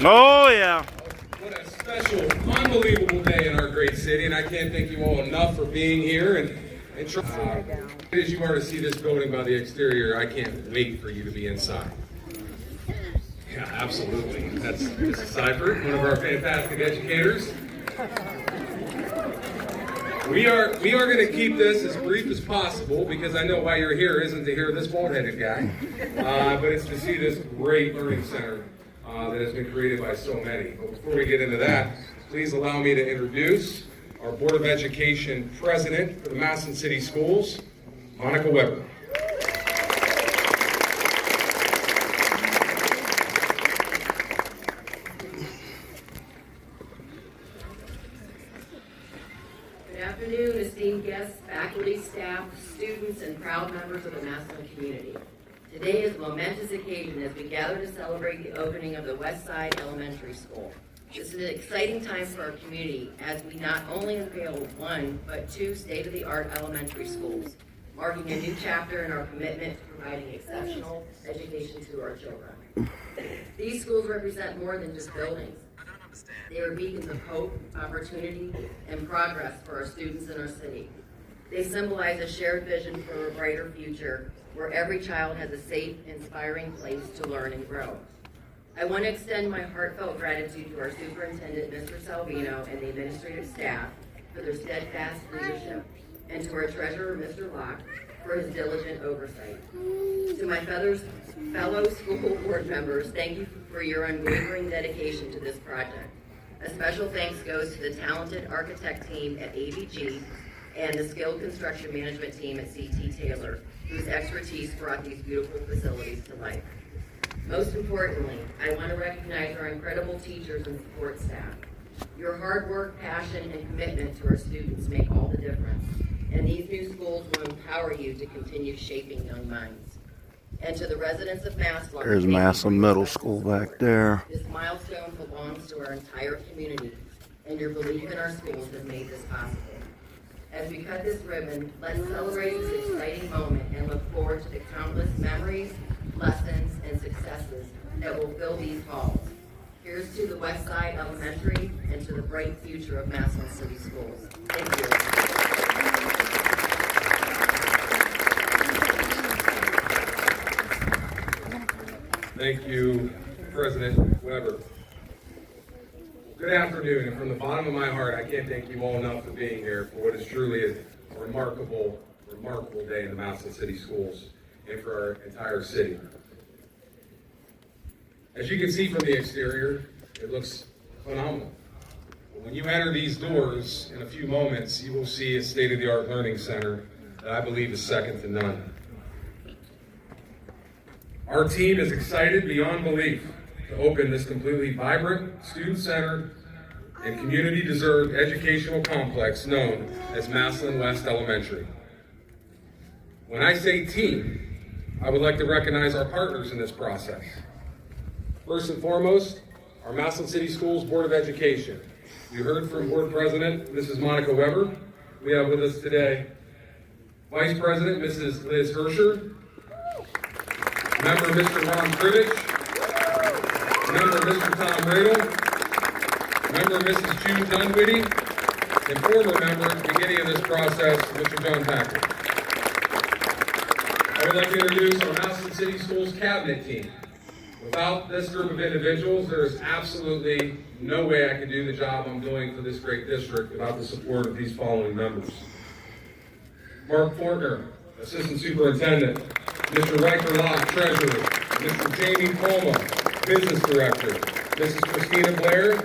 Oh, yeah. What a special, unbelievable day in our great city, and I can't thank you all enough for being here. And as you are to see this building by the exterior, I can't wait for you to be inside. Yeah, absolutely. That's Mrs. Seifert, one of our fantastic educators. We are going to keep this as brief as possible because I know why you're here isn't to hear this bald-headed guy, but it's to see this great learning center that has been created by so many. But before we get into that, please allow me to introduce our Board of Education President for the Massillon City Schools, Monica Weber. Good afternoon, esteemed guests, faculty, staff, students, and proud members of the Massillon community. Today is a momentous occasion as we gather to celebrate the opening of the West Side Elementary School. This is an exciting time for our community as we not only unveil one, but two state-of-the-art elementary schools, marking a new chapter in our commitment to providing exceptional education to our children. These schools represent more than just buildings. They are beacons of hope, opportunity, and progress for our students in our city. They symbolize a shared vision for a brighter future where every child has a safe, inspiring place to learn and grow. I want to extend my heartfelt gratitude to our superintendent, Mr. Salvino, and the administrative staff for their steadfast leadership, and to our treasurer, Mr. Locke, for his diligent oversight. To my fellow school board members, thank you for your unwavering dedication to this project. A special thanks goes to the talented architect team at ABG and the skilled construction management team at CT Taylor, whose expertise brought these beautiful facilities to life. Most importantly, I want to recognize our incredible teachers and support staff. Your hard work, passion, and commitment to our students make all the difference, and these new schools will empower you to continue shaping young minds. And to the residents of Massillon, There's Massillon Middle School back there. This milestone belongs to our entire community, and your belief in our schools has made this possible. As we cut this ribbon, let's celebrate this exciting moment and look forward to the countless memories, lessons, and successes that will fill these halls. Here's to the West Side Elementary and to the bright future of Massillon City Schools. Thank you. Thank you, President Weber. Good afternoon, and from the bottom of my heart, I can't thank you all enough for being here for what is truly a remarkable day in the Massillon City Schools and for our entire city. As you can see from the exterior, it looks phenomenal. But when you enter these doors in a few moments, you will see a state-of-the-art learning center that I believe is second to none. Our team is excited beyond belief to open this completely vibrant, student-centered, and community-deserved educational complex known as Massillon West Elementary. When I say team, I would like to recognize our partners in this process. First and foremost, our Massillon City Schools Board of Education. You heard from Board President, Mrs. Monica Weber. We have with us today Vice President, Mrs. Liz Hersher, Member Mr. Ron Krivich, Member Mr. Tom Radel, Member Mrs. Jude Dunwitty, and former member at the beginning of this process, Mr. John Packer. I would like to introduce our Massillon City Schools Cabinet team. Without this group of individuals, there is absolutely no way I could do the job I'm doing for this great district without the support of these following members. Mark Fortner, Assistant Superintendent, Mr. Riker Locke, Treasurer, Mr. Jamie Colma, Business Director, Mrs. Christina Blair,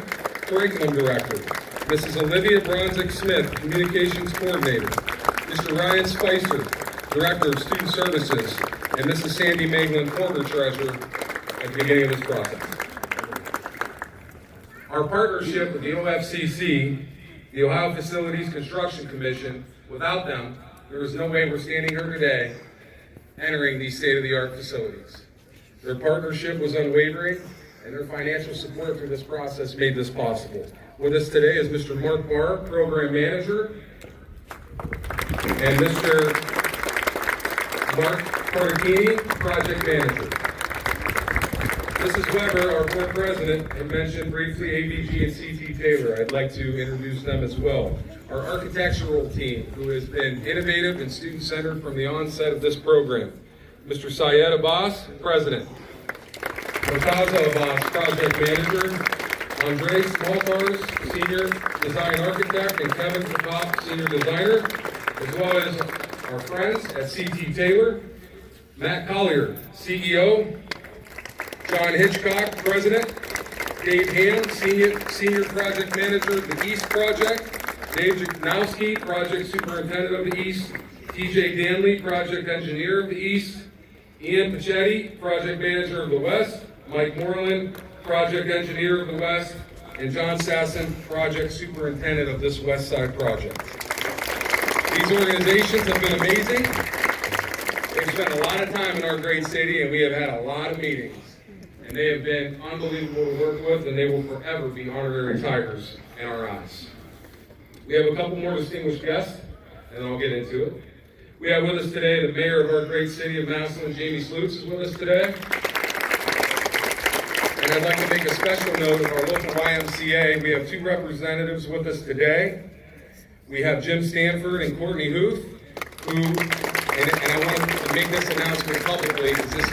Curriculum Director, Mrs. Olivia Bronzik-Smith, Communications Coordinator, Mr. Ryan Spicer, Director of Student Services, and Mrs. Sandy Maglin, former Treasurer, at the beginning of this process. Our partnership with the OFCC, the Ohio Facilities Construction Commission, without them, there is no way we're standing here today entering these state-of-the-art facilities. Their partnership was unwavering, and their financial support through this process made this possible. With us today is Mr. Mark Barr, Program Manager, and Mr. Mark Cartini, Project Manager. Mrs. Weber, our board president, had mentioned briefly ABG and CT Taylor. I'd like to introduce them as well. Our architectural team, who has been innovative and student-centered from the onset of this program. Mr. Syed Abbas, president. Murtaza Abbas, project manager. Andre Smallcars, senior design architect, and Kevin Kapop, senior designer, as well as our friends at CT Taylor. Matt Collier, CEO. John Hitchcock, president. Dave Hand, senior project manager of the East Project. Dave Janowski, project superintendent of the East. TJ Danley, project engineer of the East. Ian Pachetti, project manager of the West. Mike Moreland, project engineer of the West. And John Sasson, project superintendent of this West Side project. These organizations have been amazing. They've spent a lot of time in our great city, and we have had a lot of meetings. And they have been unbelievable to work with, and they will forever be honorary Tigers in our eyes. We have a couple more distinguished guests, and I'll get into it. We have with us today the mayor of our great city of Massillon, Jamie Slutz, is with us today. And I'd like to make a special note of our local YMCA. We have two representatives with us today. We have Jim Stanford and Courtney Huth, who, and I want to make this announcement publicly because this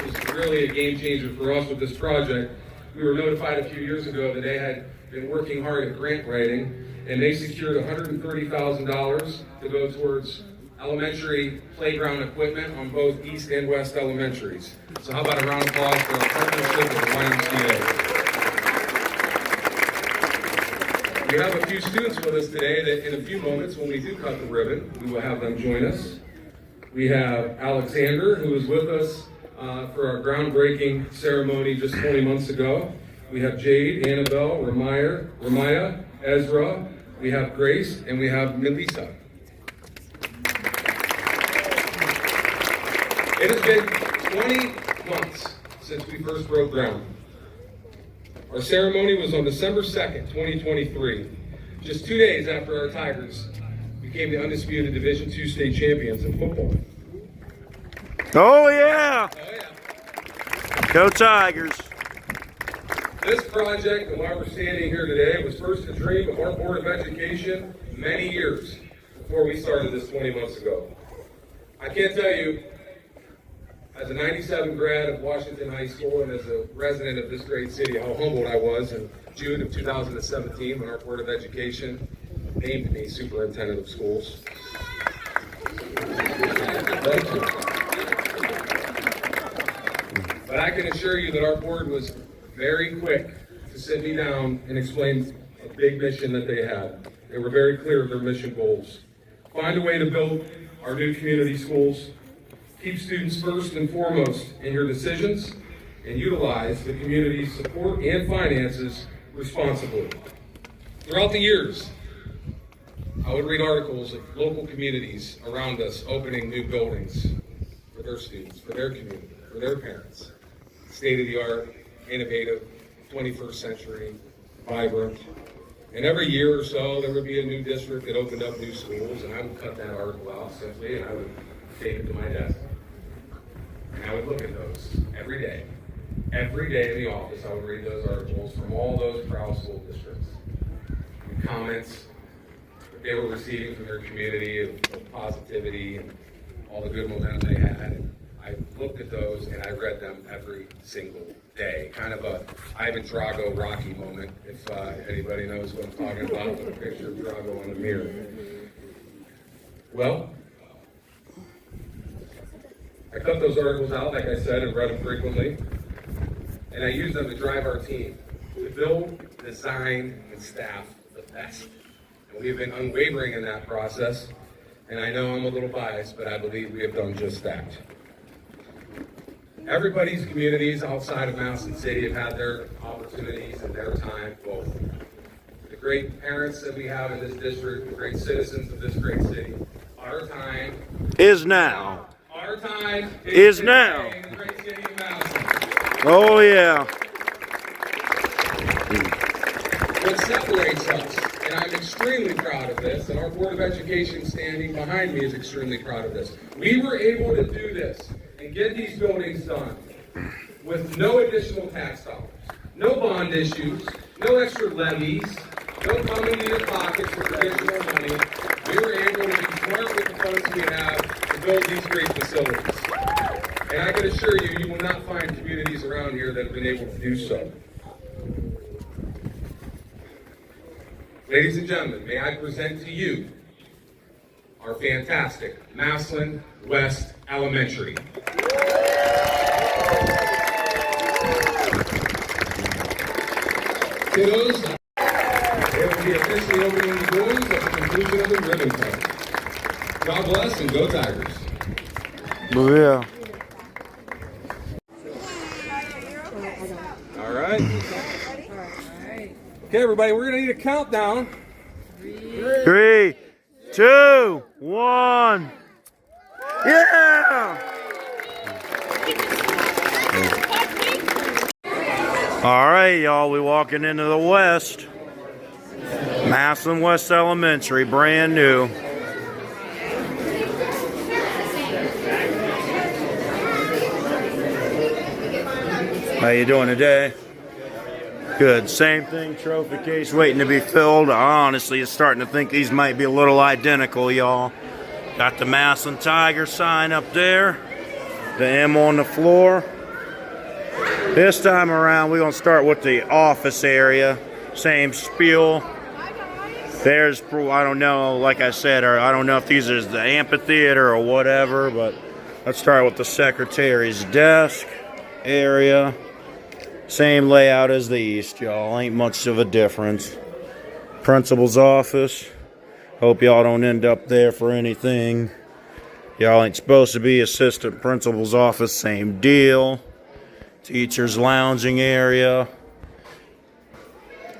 was really a game changer for us with this project. We were notified a few years ago that they had been working hard at grant writing, and they secured $130,000 to go towards elementary playground equipment on both East and West elementaries. So how about a round of applause for our partnership with the YMCA. We have a few students with us today that in a few moments, when we do cut the ribbon, we will have them join us. We have Alexander, who was with us for our groundbreaking ceremony just 20 months ago. We have Jade, Annabelle, Ramaya, Ezra, we have Grace, and we have Melissa. It has been 20 months since we first broke ground. Our ceremony was on December 2nd, 2023, just 2 days after our Tigers became the undisputed Division II state champions in football. Oh yeah! Oh yeah. Go Tigers! This project, and why we're standing here today, was first a dream of our Board of Education many years before we started this 20 months ago. I can't tell you, as a 97 grad of Washington High School and as a resident of this great city, how humbled I was in June of 2017 when our Board of Education named me superintendent of schools. Thank you. But I can assure you that our board was very quick to sit me down and explain a big mission that they had. They were very clear of their mission goals. Find a way to build our new community schools, keep students first and foremost in your decisions, and utilize the community's support and finances responsibly. Throughout the years, I would read articles of local communities around us opening new buildings for their students, for their community, for their parents. State-of-the-art, innovative, 21st century, vibrant. And every year or so, there would be a new district that opened up new schools, and I would cut that article out simply, and I would take it to my desk. And I would look at those every day. Every day in the office, I would read those articles from all those proud school districts. And comments that they were receiving from their community of positivity and all the good momentum they had. And I looked at those and I read them every single day. Kind of a Ivan Drago Rocky moment, if anybody knows what I'm talking about, with a picture of Drago on the mirror. Well, I cut those articles out, like I said, and read them frequently. And I used them to drive our team to build, design, and staff the best. And we have been unwavering in that process. And I know I'm a little biased, but I believe we have done just that. Everybody's communities outside of Massillon City have had their opportunities and their time, both. The great parents that we have in this district, the great citizens of this great city, our time Is now. Our time Is now. In the great city of Massillon. Oh yeah. What separates us, and I'm extremely proud of this, and our Board of Education standing behind me is extremely proud of this. We were able to do this and get these buildings done with no additional tax dollars, no bond issues, no extra levies, no coming to your pockets with additional money. We were able to be smart with the funds we have to build these great facilities. And I can assure you, you will not find communities around here that have been able to do so. Ladies and gentlemen, may I present to you our fantastic Massillon West Elementary. Kiddos, they will be officially opening the doors at the conclusion of the ribbon cutting. God bless and go Tigers. Oh, yeah. All right. Okay, everybody, we're going to need a countdown. 3, 2, 1. Yeah! All right, y'all, we walking into the West. Massillon West Elementary, brand new. How you doing today? Good. Same thing, trophy case waiting to be filled. I honestly is starting to think these might be a little identical, y'all. Got the Massillon Tiger sign up there. The M on the floor. This time around, we're going to start with the office area. Same spiel. There's, I don't know, like I said, or I don't know if these are the amphitheater or whatever, but let's start with the secretary's desk area. Same layout as the east, y'all. Ain't much of a difference. Principal's office. Hope y'all don't end up there for anything. Y'all ain't supposed to be. Assistant principal's office, same deal. Teacher's lounging area.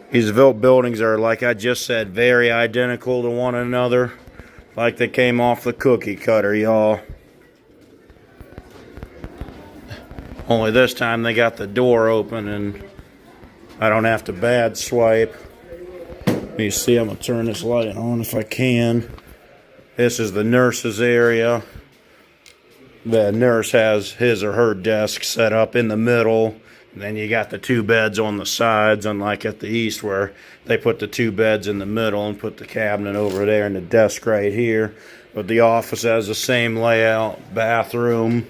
These buildings are, like I just said, very identical to one another. Like they came off the cookie cutter, y'all. Only this time they got the door open and I don't have to bad swipe. You see, I'm going to turn this light on if I can. This is the nurse's area. The nurse has his or her desk set up in the middle. And then you got the 2 beds on the sides, unlike at the east where they put the 2 beds in the middle and put the cabinet over there and the desk right here. But the office has the same layout, bathroom.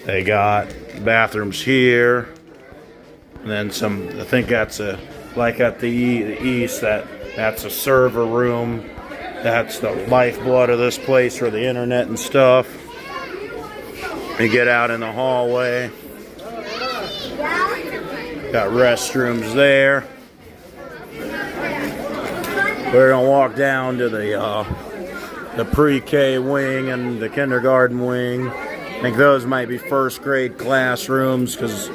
They got bathrooms here. And then some, I think that's a, like at the east, that's a server room. That's the lifeblood of this place for the internet and stuff. You get out in the hallway. Got restrooms there. We're gonna walk down to the pre-K wing and the kindergarten wing. I think those might be first grade classrooms because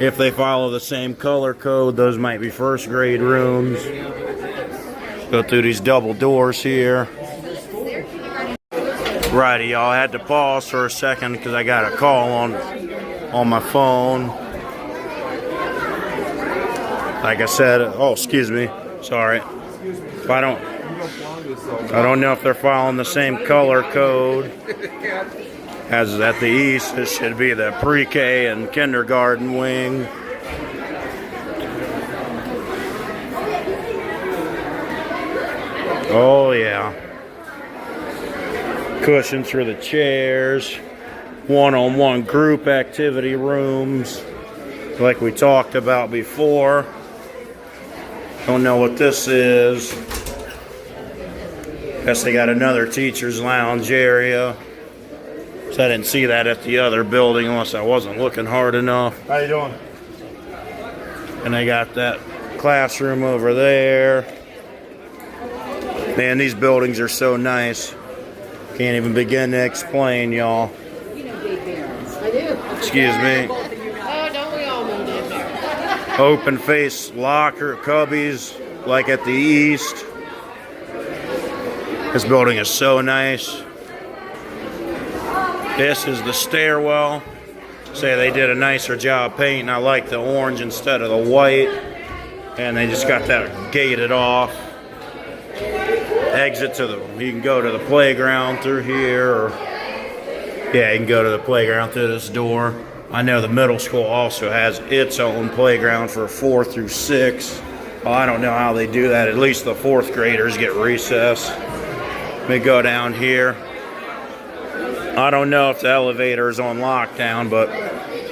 if they follow the same color code, those might be first grade rooms. Go through these double doors here. Righty, y'all, I had to pause for a second because I got a call on my phone. Like I said, oh, excuse me, sorry. If I don't know if they're following the same color code as at the east. This should be the pre-K and kindergarten wing. Oh yeah. Cushions for the chairs. One-on-one group activity rooms like we talked about before. Don't know what this is. Guess they got another teacher's lounge area. So I didn't see that at the other building unless I wasn't looking hard enough. How you doing? And they got that classroom over there. Man, these buildings are so nice. Can't even begin to explain, y'all. I do. Excuse me. Oh, don't we all know that? Open face locker cubbies like at the east. This building is so nice. This is the stairwell. Say they did a nicer job painting. I like the orange instead of the white. And they just got that gated off. Exit to the, you can go to the playground through here. Or, yeah, you can go to the playground through this door. I know the middle school also has its own playground for 4 through 6. Well, I don't know how they do that. At least the 4th graders get recess. Let me go down here. I don't know if the elevator is on lockdown, but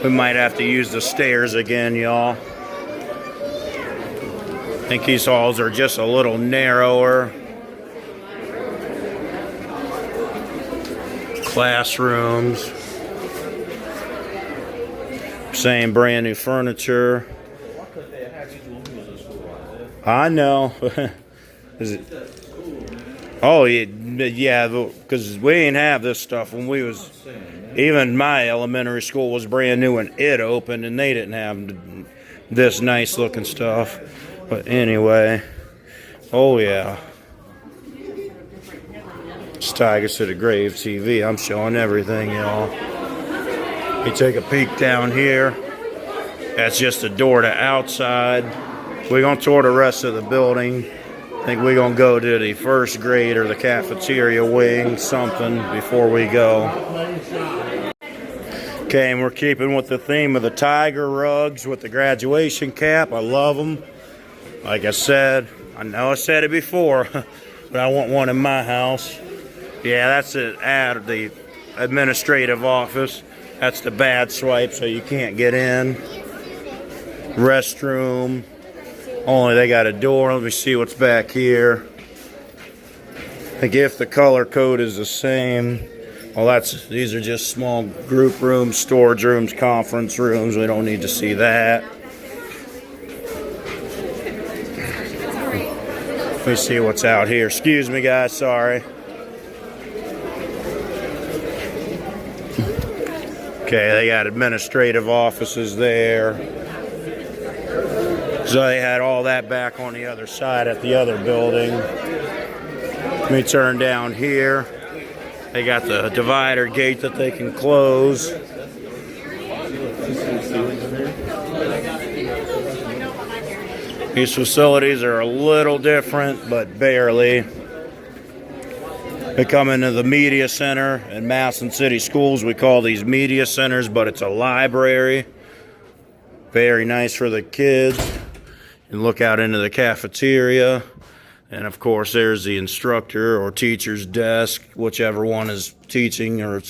we might have to use the stairs again, y'all. I think these halls are just a little narrower. Classrooms. Same brand new furniture. I know. Is it? Oh yeah, because we didn't have this stuff when we was. Even my elementary school was brand new when it opened, and they didn't have this nice looking stuff. But anyway, oh yeah. It's Tigers to the Grave TV. I'm showing everything, y'all. You take a peek down here. That's just the door to outside. We're going to tour the rest of the building. I think we're going to go to the 1st grade or the cafeteria wing, something, before we go. Okay, and we're keeping with the theme of the tiger rugs with the graduation cap. I love them. Like I said, I know I said it before, but I want one in my house. Yeah, that's it at the administrative office. That's the bad swipe, so you can't get in. Restroom. Only they got a door. Let me see what's back here. I think if the color code is the same. Well, these are just small group rooms, storage rooms, conference rooms. We don't need to see that. Let me see what's out here. Excuse me, guys. Sorry. Okay, they got administrative offices there. So they had all that back on the other side at the other building. Let me turn down here. They got the divider gate that they can close. These facilities are a little different, but barely. They come into the media center. In Massillon City Schools, we call these media centers, but it's a library. Very nice for the kids. And look out into the cafeteria. And of course, there's the instructor or teacher's desk, whichever one is teaching or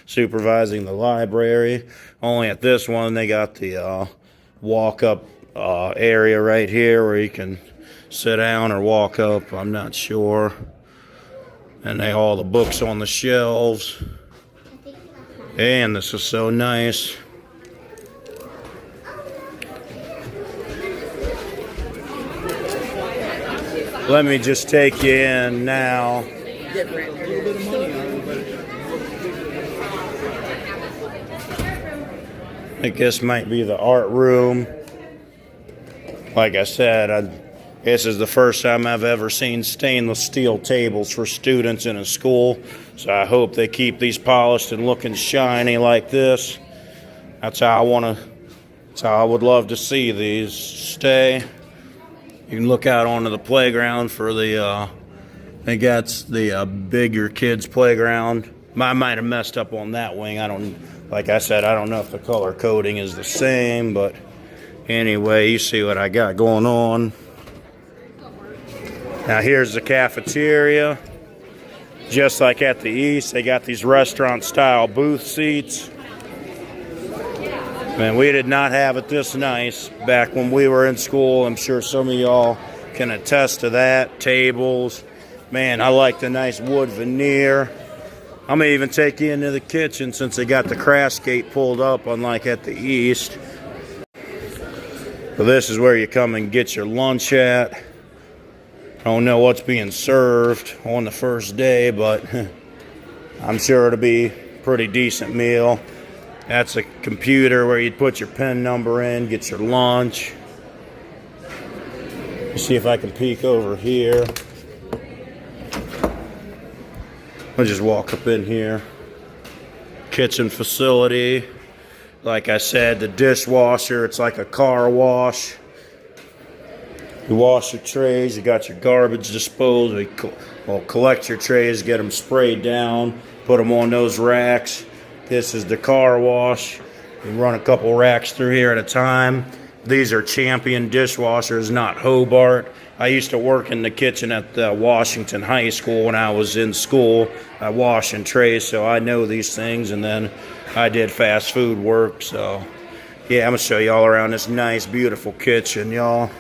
supervising the library. Only at this one, they got the walk-up area right here where you can sit down or walk up. I'm not sure. And they all the books on the shelves. And this is so nice. Let me just take you in now. I think this might be the art room. Like I said, this is the first time I've ever seen stainless steel tables for students in a school. So I hope they keep these polished and looking shiny like this. That's how I would love to see these stay. You can look out onto the playground for the, I think that's the bigger kids playground. I might have messed up on that wing. Like I said, I don't know if the color coding is the same, but anyway, you see what I got going on. Now here's the cafeteria. Just like at the East, they got these restaurant-style booth seats. Man, we did not have it this nice back when we were in school. I'm sure some of y'all can attest to that. Tables. Man, I like the nice wood veneer. I'm going to even take you into the kitchen since they got the crash gate pulled up, unlike at the East. So this is where you come and get your lunch at. I don't know what's being served on the first day, but I'm sure it'll be a pretty decent meal. That's a computer where you'd put your PIN number in, get your lunch. Let's see if I can peek over here. I'll just walk up in here. Kitchen facility. Like I said, the dishwasher, it's like a car wash. You wash your trays, you got your garbage disposal. Well, collect your trays, get them sprayed down, put them on those racks. This is the car wash. You run a couple racks through here at a time. These are Champion dishwashers, not Hobart. I used to work in the kitchen at Washington High School when I was in school. I wash and trays, so I know these things. And then I did fast food work. So, yeah, I'm going to show you all around this nice, beautiful kitchen, y'all.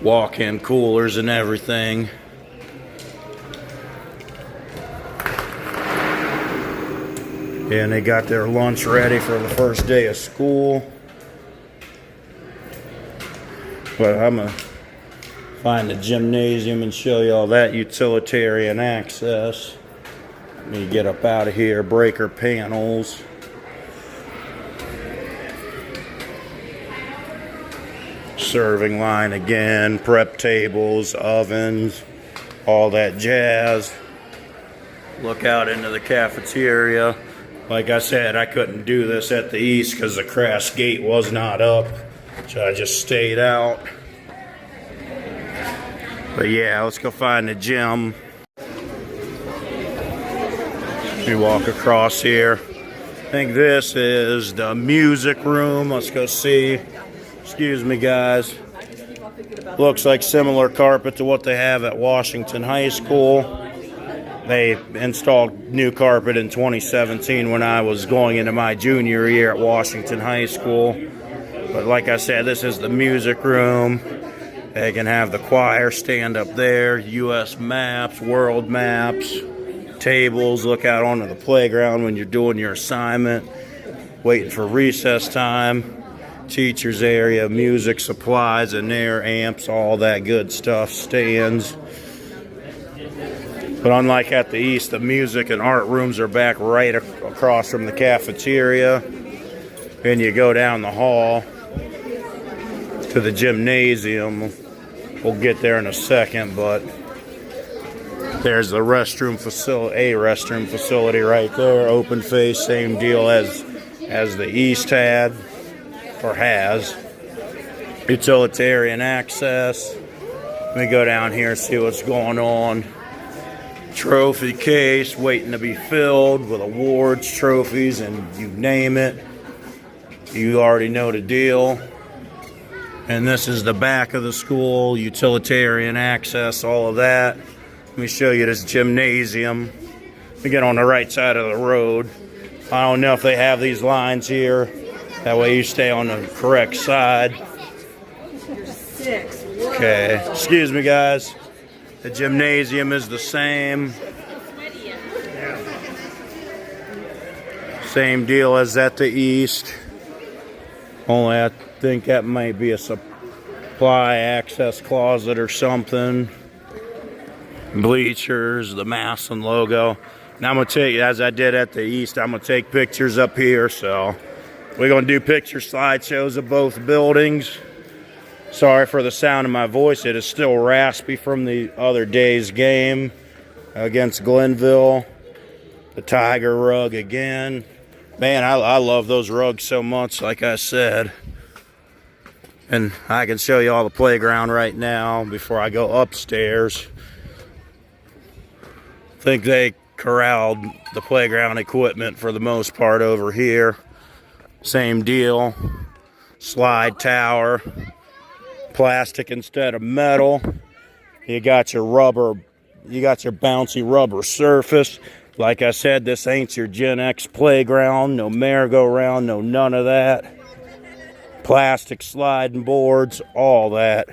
Walk-in coolers and everything. And they got their lunch ready for the first day of school. But I'm going to find the gymnasium and show you all that utilitarian access. Let me get up out of here. Breaker panels. Serving line again. Prep tables, ovens, all that jazz. Look out into the cafeteria. Like I said, I couldn't do this at the east because the crash gate was not up. So I just stayed out. But yeah, let's go find the gym. We walk across here. I think this is the music room. Let's go see. Excuse me, guys. Looks like similar carpet to what they have at Washington High School. They installed new carpet in 2017 when I was going into my junior year at Washington High School. But like I said, this is the music room. They can have the choir stand up there, U.S. maps, world maps, tables. Look out onto the playground when you're doing your assignment, waiting for recess time. Teacher's area, music supplies in there, amps, all that good stuff, stands. But unlike at the east, the music and art rooms are back right across from the cafeteria. And you go down the hall to the gymnasium. We'll get there in a second, but there's the restroom facility right there. Open face, same deal as the east had or has. Utilitarian access. Let me go down here and see what's going on. Trophy case waiting to be filled with awards, trophies, and you name it. You already know the deal. And this is the back of the school, utilitarian access, all of that. Let me show you this gymnasium. We get on the right side of the road. I don't know if they have these lines here. That way you stay on the correct side. Okay, excuse me, guys. The gymnasium is the same. Same deal as at the east. Only I think that might be a supply access closet or something. Bleachers, the Massillon logo. Now I'm going to take, as I did at the east, I'm going to take pictures up here. So we're going to do picture slideshows of both buildings. Sorry for the sound of my voice. It is still raspy from the other day's game against Glenville. The Tiger rug again. Man, I love those rugs so much, like I said. And I can show you all the playground right now before I go upstairs. I think they corralled the playground equipment for the most part over here. Same deal. Slide tower. Plastic instead of metal. You got your rubber, you got your bouncy rubber surface. Like I said, this ain't your Gen X playground. No merry-go-round, no none of that. Plastic sliding boards, all that.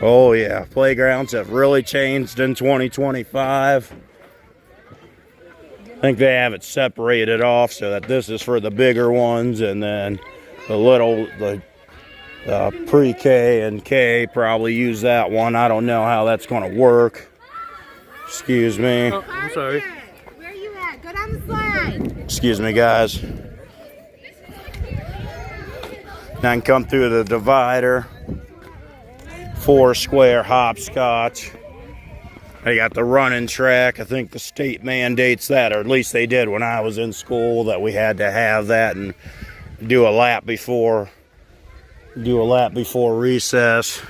Oh yeah, playgrounds have really changed in 2025. I think they have it separated off so that this is for the bigger ones, and then the pre-K and K probably use that one. I don't know how that's going to work. Excuse me. Oh, I'm sorry. Where are you at? Go down the slide. Excuse me, guys. Now I can come through the divider. 4 square hopscotch. They got the running track. I think the state mandates that, or at least they did when I was in school, that we had to have that and do a lap before recess.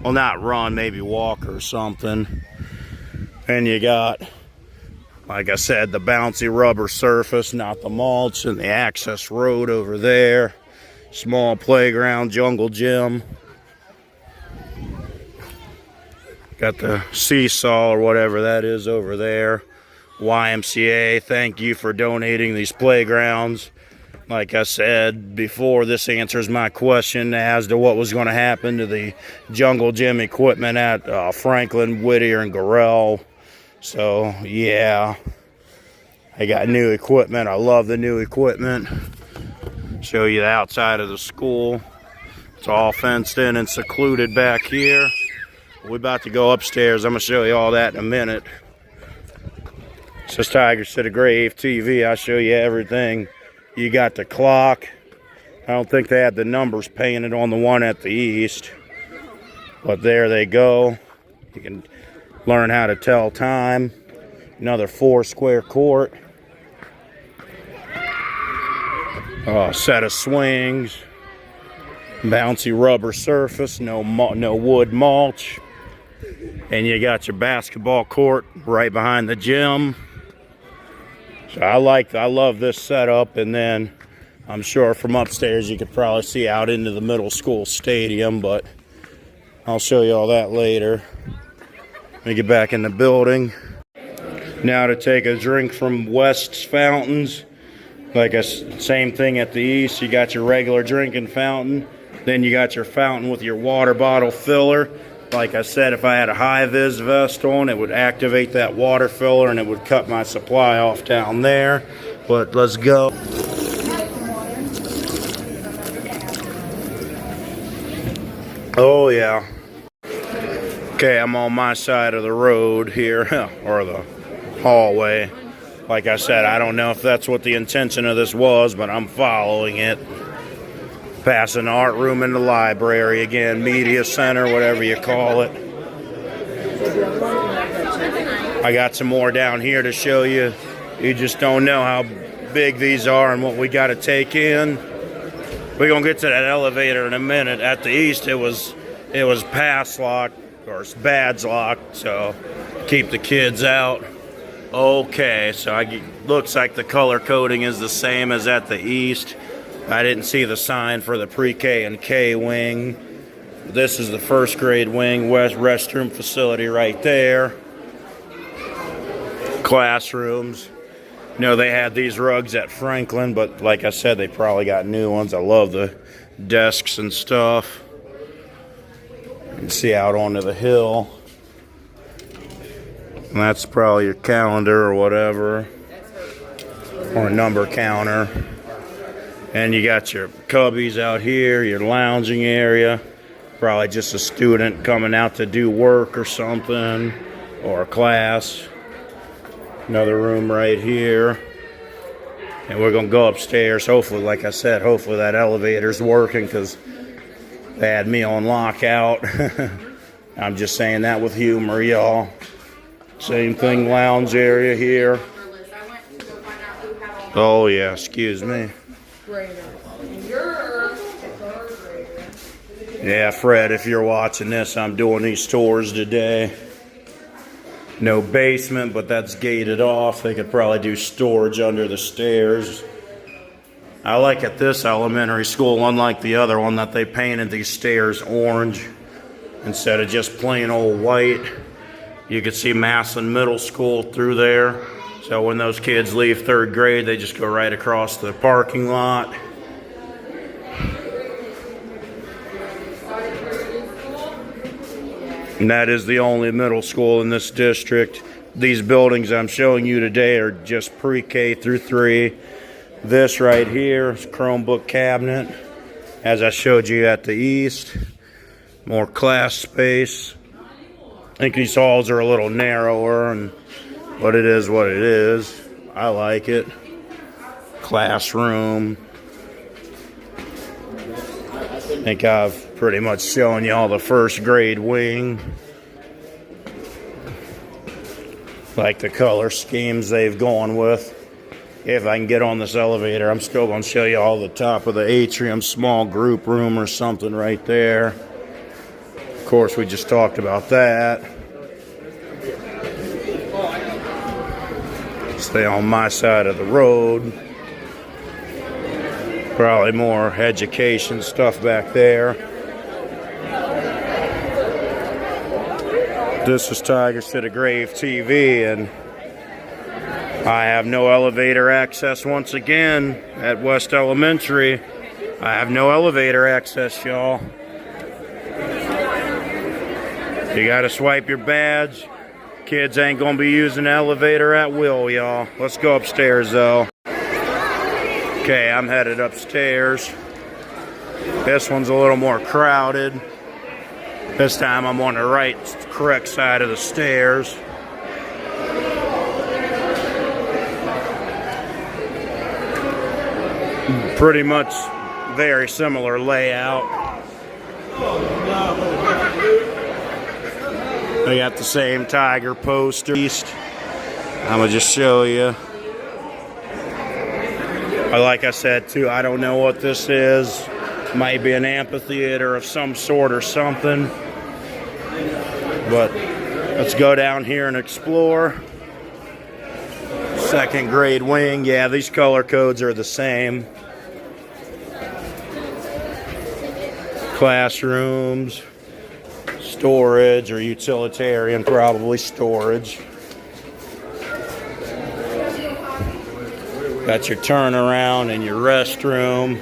Well, not run, maybe walk or something. And you got, like I said, the bouncy rubber surface, not the mulch, and the access road over there. Small playground, jungle gym. Got the seesaw or whatever that is over there. YMCA, thank you for donating these playgrounds. Like I said before, this answers my question as to what was going to happen to the jungle gym equipment at Franklin, Whittier, and Gorell. So, yeah, I got new equipment. I love the new equipment. Show you the outside of the school. It's all fenced in and secluded back here. We're about to go upstairs. I'm going to show you all that in a minute. This is Tigers to the Grave TV. I'll show you everything. You got the clock. I don't think they had the numbers painted on the one at the east. But there they go. You can learn how to tell time. Another 4-square court. Set of swings. Bouncy rubber surface. No wood mulch. And you got your basketball court right behind the gym. So I love this setup. And then I'm sure from upstairs you could probably see out into the middle school stadium, but I'll show you all that later. Let me get back in the building. Now to take a drink from West's Fountains. Same thing at the east. You got your regular drinking fountain. Then you got your fountain with your water bottle filler. Like I said, if I had a high-vis vest on, it would activate that water filler and it would cut my supply off down there. But let's go. Oh, yeah. Okay, I'm on my side of the road here, or the hallway. Like I said, I don't know if that's what the intention of this was, but I'm following it. Passing the art room and the library again, media center, whatever you call it. I got some more down here to show you. You just don't know how big these are and what we got to take in. We're gonna get to that elevator in a minute. At the east, it was pass locked or badge locked, so keep the kids out. Okay, so looks like the color coding is the same as at the east. I didn't see the sign for the pre-K and K wing. This is the first grade wing, restroom facility right there. Classrooms. You know, they had these rugs at Franklin, but like I said, they probably got new ones. I love the desks and stuff. You can see out onto the hill. And that's probably your calendar or whatever, or a number counter. And you got your cubbies out here, your lounging area. Probably just a student coming out to do work or something, or a class. Another room right here. And we're going to go upstairs. Hopefully, like I said, hopefully that elevator's working because they had me on lockout. I'm just saying that with humor, y'all. Same thing, lounge area here. Oh, yeah, excuse me. Yeah, Fred, if you're watching this, I'm doing these tours today. No basement, but that's gated off. They could probably do storage under the stairs. I like at this elementary school, unlike the other one, that they painted these stairs orange instead of just plain old white. You could see Massillon Middle School through there. So when those kids leave third grade, they just go right across the parking lot. And that is the only middle school in this district. These buildings I'm showing you today are just pre-K through 3. This right here is Chromebook cabinet, as I showed you at the east. More class space. I think these halls are a little narrower, but it is what it is. I like it. Classroom. I think I've pretty much shown you all the first grade wing. Like the color schemes they've gone with. If I can get on this elevator, I'm still going to show you all the top of the atrium, small group room or something right there. Of course, we just talked about that. Stay on my side of the road. Probably more education stuff back there. This is Tigers to the Grave TV, and I have no elevator access once again at West Elementary. I have no elevator access, y'all. You gotta swipe your badge. Kids ain't gonna be using the elevator at will, y'all. Let's go upstairs, though. Okay, I'm headed upstairs. This one's a little more crowded. This time I'm on the right, correct side of the stairs. Pretty much very similar layout. They got the same Tiger poster. I'm gonna just show you. Like I said too, I don't know what this is. Might be an amphitheater of some sort or something. But let's go down here and explore. Second grade wing. Yeah, these color codes are the same. Classrooms, storage, or utilitarian, probably storage. Got your turnaround and your restroom.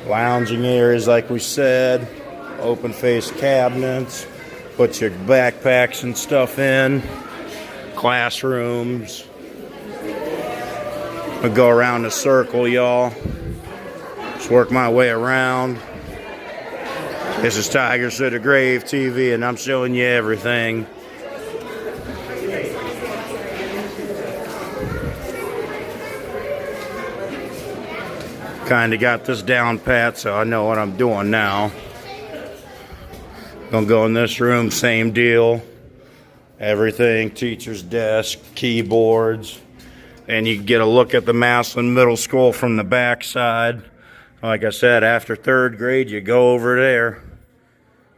Lounging areas, like we said. Open face cabinets. Put your backpacks and stuff in. Classrooms. I'll go around the circle, y'all. Just work my way around. This is Tigers to the Grave TV, and I'm showing you everything. Kind of got this down pat, so I know what I'm doing now. Gonna go in this room, same deal. Everything, teacher's desk, keyboards. And you get a look at the Massillon Middle School from the back side. Like I said, after third grade, you go over there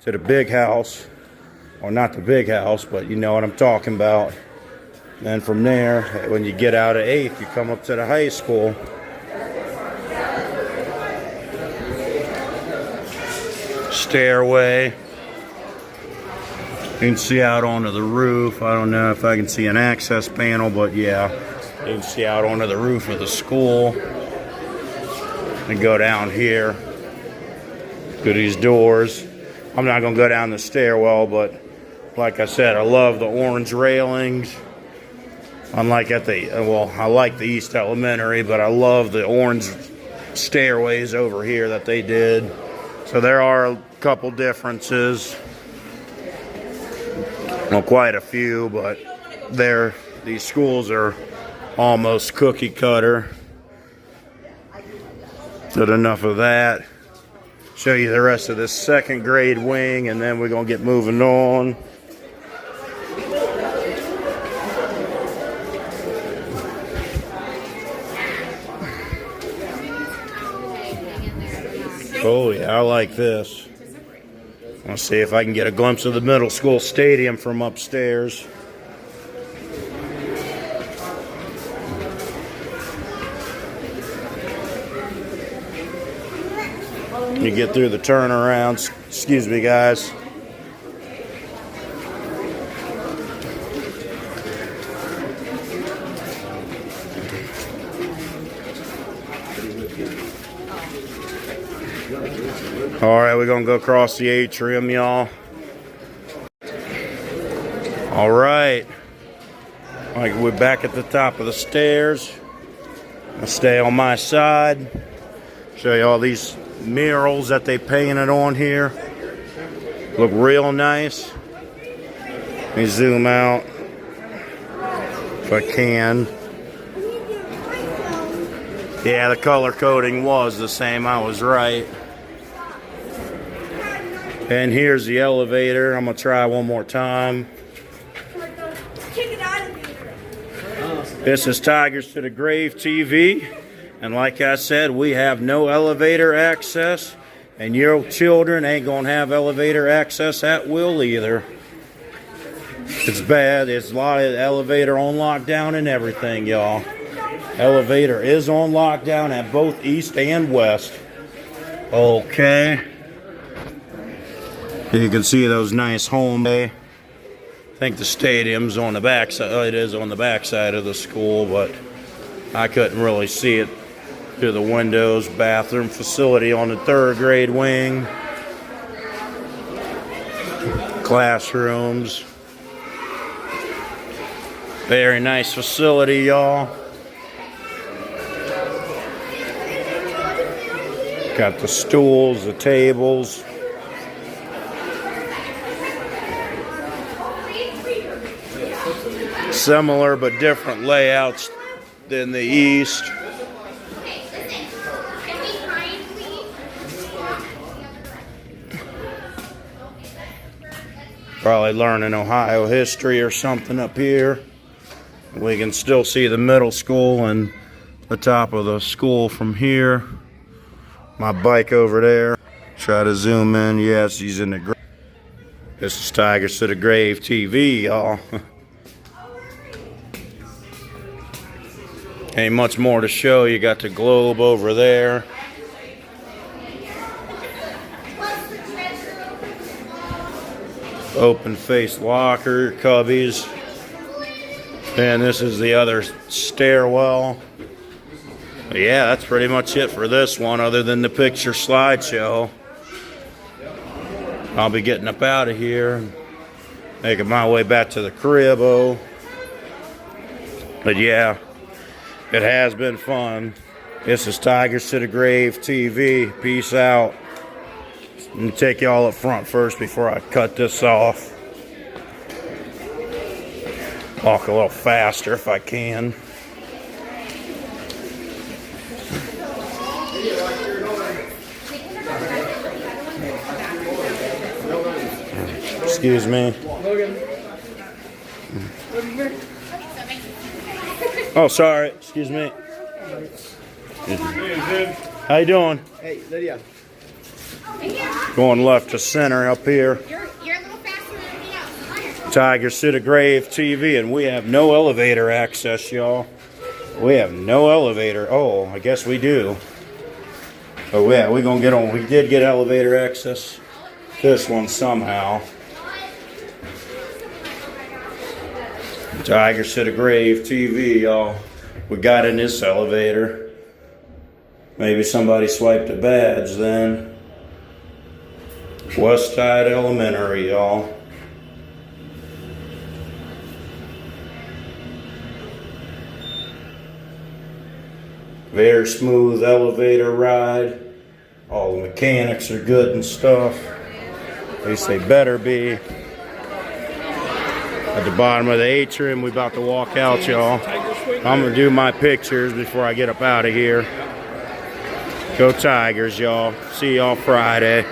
to the big house. Or not the big house, but you know what I'm talking about. Then from there, when you get out of 8th, you come up to the high school. Stairway. You can see out onto the roof. I don't know if I can see an access panel, but yeah, you can see out onto the roof of the school. And go down here to these doors. I'm not gonna go down the stairwell, but like I said, I love the orange railings. Unlike at the, well, I like the East Elementary, but I love the orange stairways over here that they did. So there are a couple differences. Well, quite a few, but these schools are almost cookie cutter. Did enough of that. Show you the rest of this second grade wing, and then we're gonna get moving on. Oh yeah, I like this. Let's see if I can get a glimpse of the middle school stadium from upstairs. You get through the turnarounds. Excuse me, guys. All right, we're gonna go across the atrium, y'all. All right. All right, we're back at the top of the stairs. I'll stay on my side. Show you all these murals that they painted on here. Look real nice. Let me zoom out if I can. Yeah, the color coding was the same. I was right. And here's the elevator. I'm gonna try one more time. This is Tigers to the Grave TV. And like I said, we have no elevator access. And your children ain't gonna have elevator access at will either. It's bad. There's a lot of elevator on lockdown and everything, y'all. Elevator is on lockdown at both east and west. Okay. You can see those nice home bay. I think the stadium's on the back side. It is on the back side of the school, but I couldn't really see it through the windows. Bathroom facility on the 3rd grade wing. Classrooms. Very nice facility, y'all. Got the stools, the tables. Similar but different layouts than the east. Probably learning Ohio history or something up here. We can still see the middle school and the top of the school from here. My bike over there. Try to zoom in. Yes, he's in the grave. This is Tigers to the Grave TV, y'all. Ain't much more to show. You got the globe over there. Open face locker, cubbies. And this is the other stairwell. But yeah, that's pretty much it for this one, other than the picture slideshow. I'll be getting up out of here and making my way back to the crib. But yeah, it has been fun. This is Tigers to the Grave TV. Peace out. Let me take y'all up front first before I cut this off. Walk a little faster if I can. Excuse me. Oh, sorry. Excuse me. How you doing? Hey, Lydia. Going left to center up here. You're a little faster than everybody else. Tigers to the Grave TV, and we have no elevator access, y'all. We have no elevator. Oh, I guess we do. Oh yeah, we're gonna get on. We did get elevator access. This one somehow. Tigers to the Grave TV, y'all. We got in this elevator. Maybe somebody swiped a badge then. West Side Elementary, y'all. Very smooth elevator ride. All the mechanics are good and stuff. At least they better be. At the bottom of the atrium, we about to walk out, y'all. I'm gonna do my pictures before I get up out of here. Go Tigers, y'all. See y'all Friday.